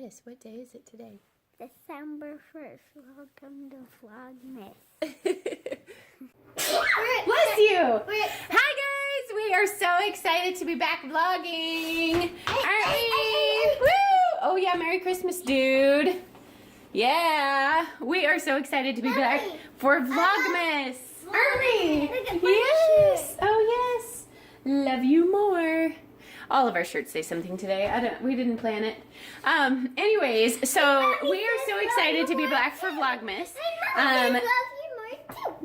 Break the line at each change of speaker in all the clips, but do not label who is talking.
Yes, what day is it today?
December 1st. Welcome to Vlogmas.
Bless you! Hi guys! We are so excited to be back vlogging! Aren't we? Woo! Oh yeah, Merry Christmas, dude! Yeah! We are so excited to be back for Vlogmas! Aren't we? Yes! Oh yes! Love you more! All of our shirts say something today. We didn't plan it. Anyways, so we are so excited to be back for Vlogmas.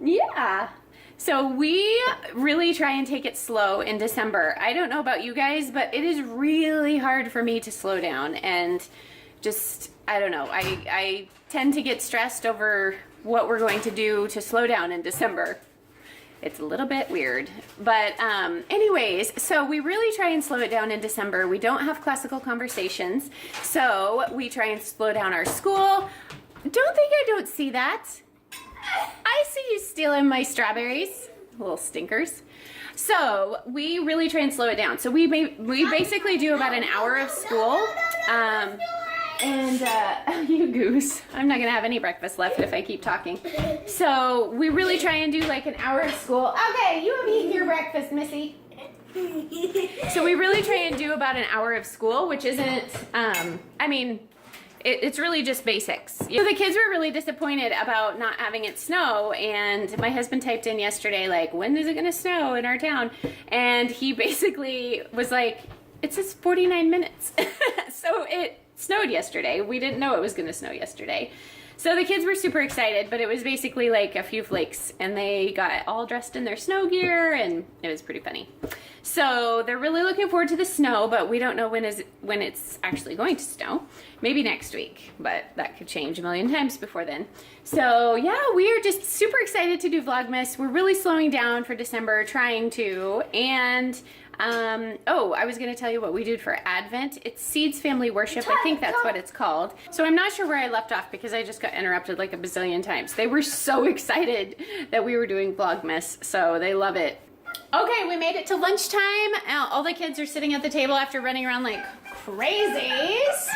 Yeah. So we really try and take it slow in December. I don't know about you guys, but it is really hard for me to slow down and just, I don't know. I tend to get stressed over what we're going to do to slow down in December. It's a little bit weird, but anyways, so we really try and slow it down in December. We don't have classical conversations, so we try and slow down our school. Don't think I don't see that. I see you stealing my strawberries, little stinkers. So we really try and slow it down. So we basically do about an hour of school. You goose. I'm not gonna have any breakfast left if I keep talking. So we really try and do like an hour of school. Okay, you have eaten your breakfast, Missy. So we really try and do about an hour of school, which isn't, I mean, it's really just basics. So the kids were really disappointed about not having it snow, and my husband typed in yesterday, like, when is it gonna snow in our town? And he basically was like, it says 49 minutes. So it snowed yesterday. We didn't know it was gonna snow yesterday. So the kids were super excited, but it was basically like a few flakes, and they got all dressed in their snow gear, and it was pretty funny. So they're really looking forward to the snow, but we don't know when it's actually going to snow. Maybe next week, but that could change a million times before then. So yeah, we are just super excited to do Vlogmas. We're really slowing down for December, trying to, and oh, I was going to tell you what we did for Advent. It's Seeds Family Worship. I think that's what it's called. So I'm not sure where I left off because I just got interrupted like a bazillion times. They were so excited that we were doing Vlogmas, so they love it. Okay, we made it to lunchtime. All the kids are sitting at the table after running around like crazies.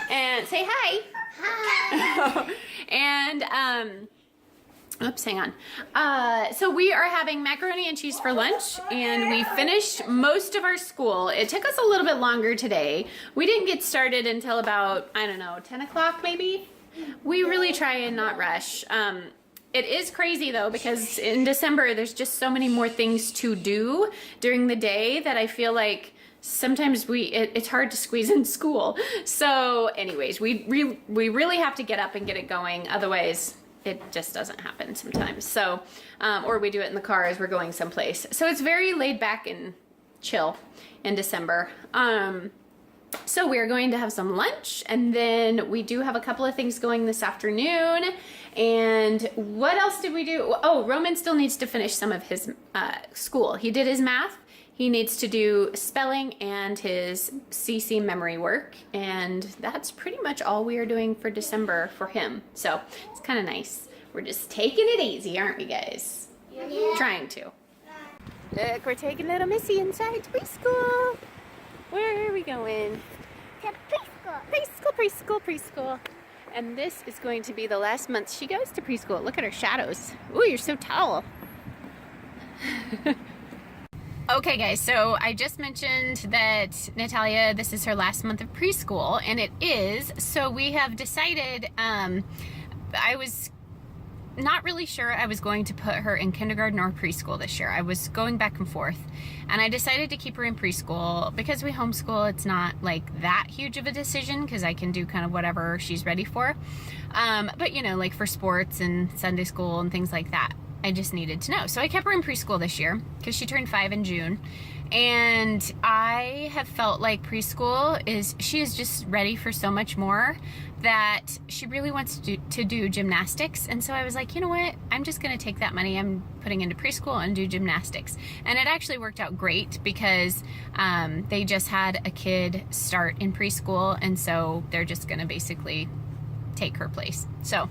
And say hi. Hi. And, oops, hang on. So we are having macaroni and cheese for lunch, and we finished most of our school. It took us a little bit longer today. We didn't get started until about, I don't know, 10 o'clock maybe. We really try and not rush. It is crazy though, because in December there's just so many more things to do during the day that I feel like sometimes it's hard to squeeze in school. So anyways, we really have to get up and get it going. Otherwise, it just doesn't happen sometimes. So, or we do it in the car as we're going someplace. So it's very laid back and chill in December. So we're going to have some lunch, and then we do have a couple of things going this afternoon. And what else did we do? Oh, Roman still needs to finish some of his school. He did his math. He needs to do spelling and his CC memory work, and that's pretty much all we are doing for December for him. So it's kind of nice. We're just taking it easy, aren't we, guys? Yeah. Trying to. Look, we're taking little Missy inside preschool. Where are we going?
To preschool.
Preschool, preschool, preschool. And this is going to be the last month she goes to preschool. Look at her shadows. Ooh, you're so tall. Okay guys, so I just mentioned that Natalia, this is her last month of preschool, and it is. So we have decided, I was not really sure I was going to put her in kindergarten or preschool this year. I was going back and forth, and I decided to keep her in preschool because we homeschool. It's not like that huge of a decision because I can do kind of whatever she's ready for. But you know, like for sports and Sunday school and things like that, I just needed to know. So I kept her in preschool this year because she turned 5 in June. And I have felt like preschool she is just ready for so much more, that she really wants to do gymnastics. And so I was like, you know what? I'm just going to take that money I'm putting into preschool and do gymnastics. And it actually worked out great because they just had a kid start in preschool. And so they're just going to basically take her place. So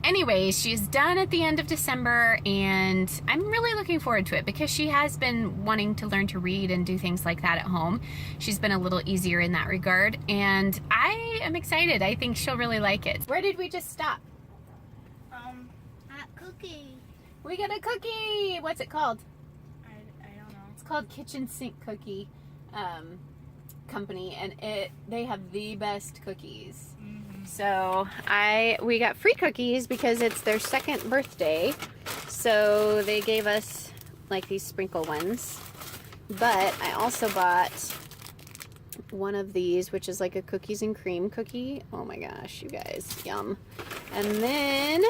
Anyways, she's done at the end of December, and I'm really looking forward to it because she has been wanting to learn to read and do things like that at home. She's been a little easier in that regard, and I am excited. I think she'll really like it. Where did we just stop?
At Cookie.
We got a cookie! What's it called?
I don't know.
It's called Kitchen Sink Cookie Company, and they have the best cookies. So we got free cookies because it's their second birthday. So they gave us like these sprinkle ones. But I also bought one of these, which is like a cookies and cream cookie. Oh my gosh, you guys, yum. And then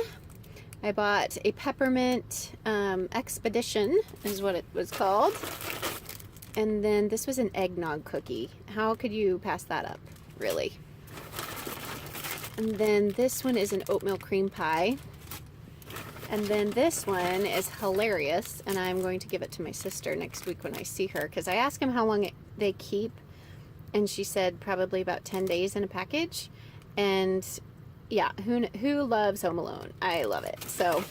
I bought a peppermint expedition is what it was called. And then this was an eggnog cookie. How could you pass that up, really? And then this one is an oatmeal cream pie. And then this one is hilarious, and I'm going to give it to my sister next week when I see her, because I asked him how long they keep, and she said probably about 10 days in a package. And yeah, who loves Home Alone? I love it. So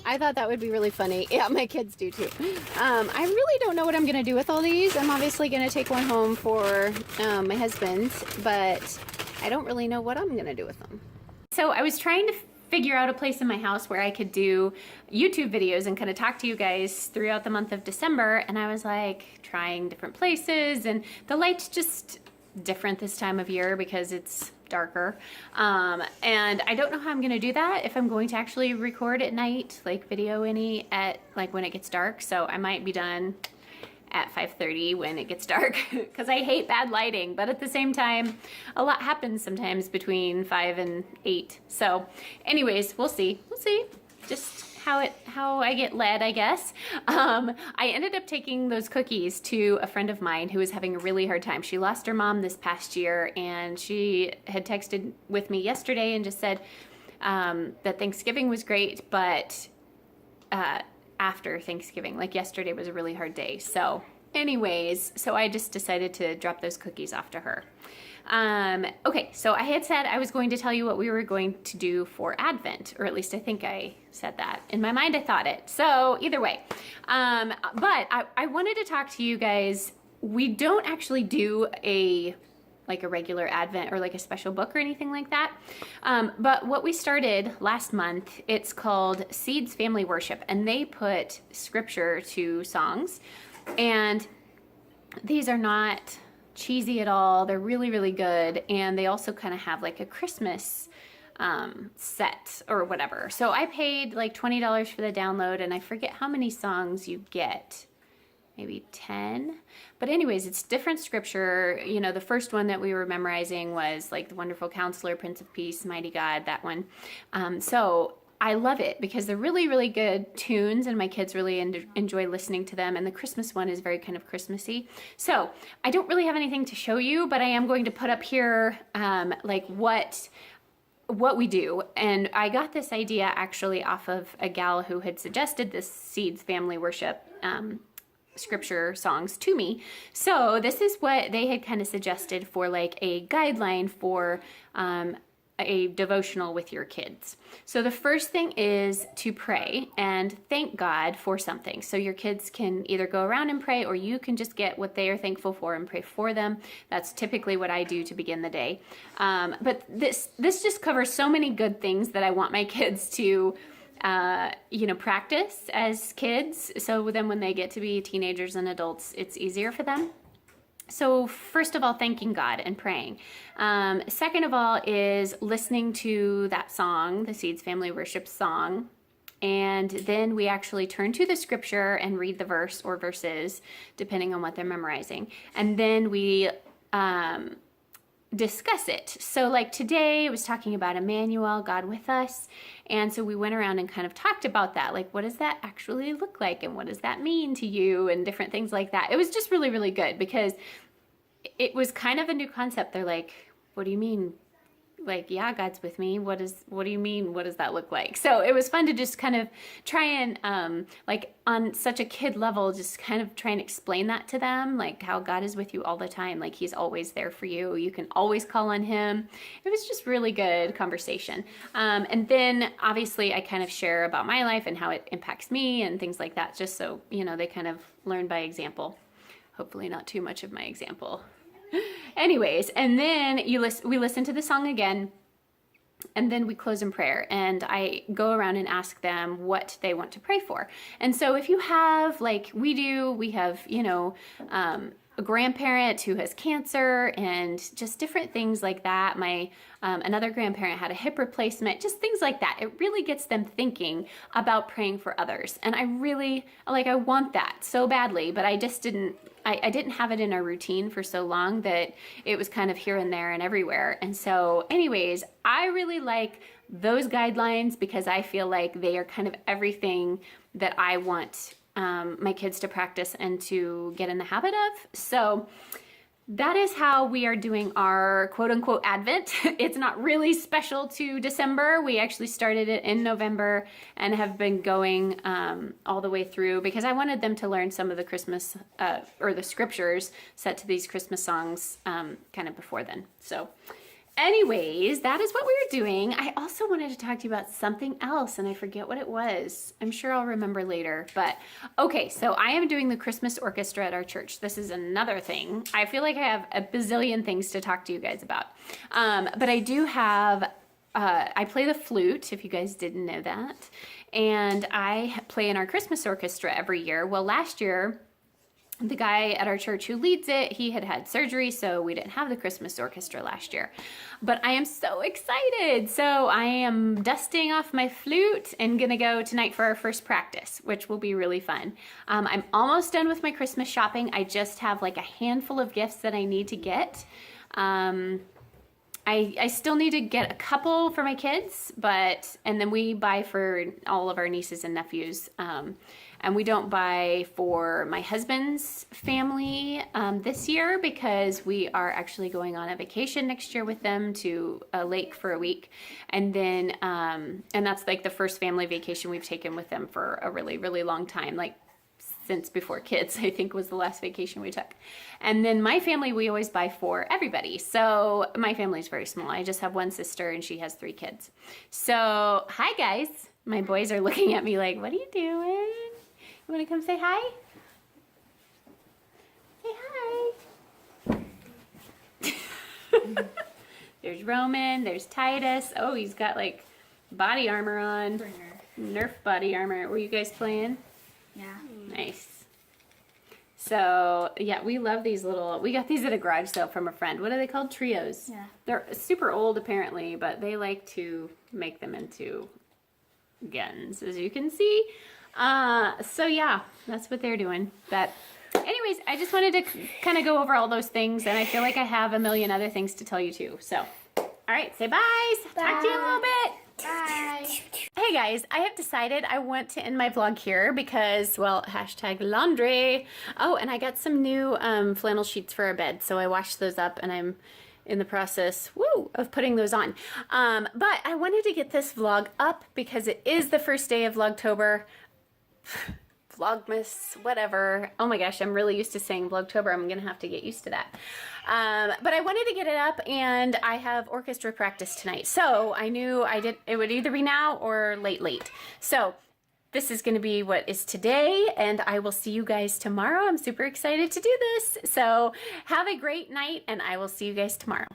I thought that would be really funny. Yeah, my kids do too. I really don't know what I'm going to do with all these. I'm obviously going to take one home for my husband, but I don't really know what I'm going to do with them. So I was trying to figure out a place in my house where I could do YouTube videos and kind of talk to you guys throughout the month of December, and I was like trying different places, and the light's just different this time of year because it's darker, and I don't know how I'm gonna do that, if I'm going to actually record at night, like video any at like when it gets dark. So I might be done at 5:30 when it gets dark, because I hate bad lighting, but at the same time a lot happens sometimes between 5 and 8. So anyways, we'll see just how I get led, I guess. I ended up taking those cookies to a friend of mine who was having a really hard time. She lost her mom this past year, and she had texted with me yesterday and just said that Thanksgiving was great, but after Thanksgiving, like yesterday was a really hard day. So anyways, so I just decided to drop those cookies off to her. Okay, so I had said I was going to tell you what we were going to do for Advent, or at least I think I said that. In my mind, I thought it. So either way, but I wanted to talk to you guys. We don't actually do a regular Advent or like a special book or anything like that. But what we started last month, it's called Seeds Family Worship, and they put scripture to songs, and these are not cheesy at all. They're really, really good, and they also kind of have like a Christmas set or whatever. So I paid like $20 for the download, and I forget how many songs you get. Maybe 10. But anyways, it's different scripture. You know, the first one that we were memorizing was like the Wonderful Counselor, Prince of Peace, Mighty God, that one. So I love it because they're really, really good tunes, and my kids really enjoy listening to them. And the Christmas one is very kind of Christmassy. So I don't really have anything to show you, but I am going to put up here like what we do. And I got this idea actually off of a gal who had suggested this Seeds Family Worship scripture songs to me. So this is what they had kind of suggested for like a guideline for a devotional with your kids. So the first thing is to pray and thank God for something. So your kids can either go around and pray, or you can just get what they are thankful for and pray for them. That's typically what I do to begin the day. But this just covers so many good things that I want my kids to practice as kids. So then when they get to be teenagers and adults, it's easier for them. So first of all, thanking God and praying. Second of all is listening to that song, the Seeds Family Worship song. And then we actually turn to the scripture and read the verse or verses, depending on what they're memorizing. And then we discuss it. So like today it was talking about Emmanuel, God with us. And so we went around and kind of talked about that. Like, what does that actually look like? And what does that mean to you? And different things like that. It was just really, really good because it was kind of a new concept. They're like, what do you mean like, yeah, God's with me. What do you mean? What does that look like? So it was fun to just kind of try and, like on such a kid level, just kind of try and explain that to them, like how God is with you all the time. Like he's always there for you. You can always call on him. It was just really good conversation. And then obviously I kind of share about my life and how it impacts me and things like that, just so, you know, they kind of learn by example. Hopefully not too much of my example. Anyways, and then we listen to the song again, and then we close in prayer, and I go around and ask them what they want to pray for. And so if you have, like we have, you know, a grandparent who has cancer and just different things like that. My another grandparent had a hip replacement, just things like that. It really gets them thinking about praying for others. And I really, like, I want that so badly, but I just didn't have it in our routine for so long that it was kind of here and there and everywhere. And so anyways, I really like those guidelines because I feel like they are kind of everything that I want my kids to practice and to get in the habit of. So that is how we are doing our quote unquote Advent. It's not really special to December. We actually started it in November and have been going all the way through because I wanted them to learn some of the Christmas or the scriptures set to these Christmas songs kind of before then. So anyways, that is what we were doing. I also wanted to talk to you about something else, and I forget what it was. I'm sure I'll remember later. But okay, so I am doing the Christmas orchestra at our church. This is another thing. I feel like I have a bazillion things to talk to you guys about. But I do have, I play the flute, if you guys didn't know that. And I play in our Christmas orchestra every year. Well, last year, the guy at our church who leads it, he had surgery, so we didn't have the Christmas orchestra last year. But I am so excited. So I am dusting off my flute and gonna go tonight for our first practice, which will be really fun. I'm almost done with my Christmas shopping. I just have like a handful of gifts that I need to get. I still need to get a couple for my kids, and then we buy for all of our nieces and nephews. And we don't buy for my husband's family this year because we are actually going on a vacation next year with them to a lake for a week. And then, and that's like the first family vacation we've taken with them for a really, really long time. Like since before kids, I think was the last vacation we took. And then my family, we always buy for everybody. So my family is very small. I just have one sister and she has 3 kids. So hi guys, my boys are looking at me like, what are you doing? You want to come say hi? Say hi. There's Roman, there's Titus. Oh, he's got like body armor on. Nerf body armor. Were you guys playing?
Yeah.
Nice. So yeah, we love these we got these at a garage sale from a friend. What are they called? Trios.
Yeah.
They're super old apparently, but they like to make them into guns, as you can see. So yeah, that's what they're doing. But anyways, I just wanted to kind of go over all those things, and I feel like I have a million other things to tell you too. So, all right, say bye. Talk to you in a little bit.
Bye.
Hey guys, I have decided I want to end my vlog here because, well, #laundry. Oh, and I got some new flannel sheets for our bed, so I washed those up and I'm in the process, of putting those on. But I wanted to get this vlog up because it is the first day of Vlogtober. Vlogmas, whatever. Oh my gosh, I'm really used to saying Vlogtober. I'm gonna have to get used to that. But I wanted to get it up, and I have orchestra practice tonight. So I knew it would either be now or late. So this is gonna be what is today, and I will see you guys tomorrow. I'm super excited to do this. So have a great night, and I will see you guys tomorrow.